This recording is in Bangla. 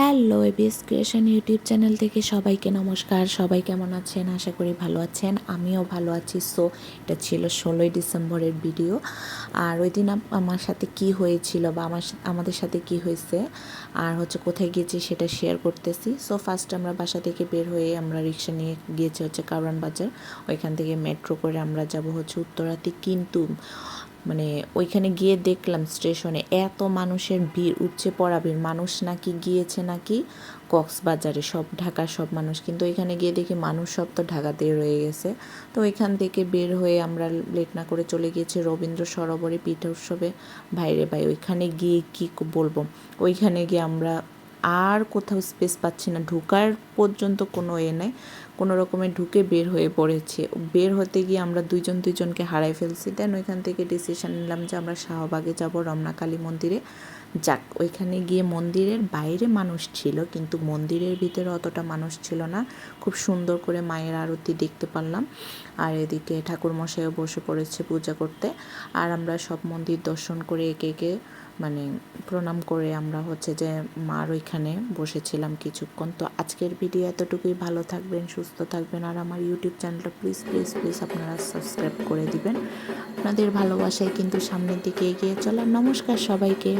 Hello ABS creation YouTube channel থেকে সবাইকে নমস্কার। সবাই কেমন আছেন? আশা করি ভালো আছেন, আমিও ভালো আছি। সো এটা ছিল 16ই ডিসেম্বরের ভিডিও। আর ওই দিন আমার সাথে কি হয়েছিল বা আমাদের সাথে কি হয়েছে আর কোথায় গিয়েছি সেটা শেয়ার করতেছি। সো ফার্স্ট আমরা বাসা থেকে বের হয়ে আমরা রিক্সা নিয়ে গিয়েছি কারওয়ান বাজার। ওইখান থেকে মেট্রো করে আমরা যাব উত্তরাতে। কিন্তু ওইখানে গিয়ে দেখলাম স্টেশনে এত মানুষের ভিড়, উপচে পড়া ভিড়। মানুষ নাকি গিয়েছে নাকি কক্সবাজারে, সব ঢাকার সব মানুষ। কিন্তু ওইখানে গিয়ে দেখি মানুষ সব তো ঢাকাতেই রয়ে গেছে। তো ওইখান থেকে বের হয়ে আমরা লেট না করে চলে গিয়েছি রবীন্দ্র সরোবরে পিঠা উৎসবে। ভাইরে ভাই, ওইখানে গিয়ে কি বলবো, ওইখানে গিয়ে আমরা আর কোথাও স্পেস পাচ্ছি না, ঢোকার পর্যন্ত কোনো নেই। কোনো রকমে ঢুকে বের হয়ে পড়েছি। বের হতে গিয়ে আমরা দুইজনকে হারাই ফেলছি। দেন ওইখান থেকে ডিসিশন নিলাম যে আমরা শাহবাগে যাব, রমনা কালী মন্দিরে। যাক, ওইখানে গিয়ে মন্দিরের বাইরে মানুষ ছিল, কিন্তু মন্দিরের ভিতরে অতটা মানুষ ছিল না। খুব সুন্দর করে মায়ের আরতি দেখতে পারলাম। আর এদিকে ঠাকুরমশাইও বসে পড়েছে পূজা করতে। আর আমরা সব মন্দির দর্শন করে একে একে প্রণাম করে আমরা যে মার ওইখানে বসেছিলাম কিছুক্ষণ। তো আজকের ভিডিও এতটুকুই। ভালো থাকবেন, সুস্থ থাকবেন। আর আমার ইউটিউব চ্যানেলটা প্লিজ প্লিজ প্লিজ আপনারা সাবস্ক্রাইব করে দিবেন। আপনাদের ভালোবাসায় কিন্তু সামনের দিকে এগিয়ে চলার। নমস্কার সবাইকে।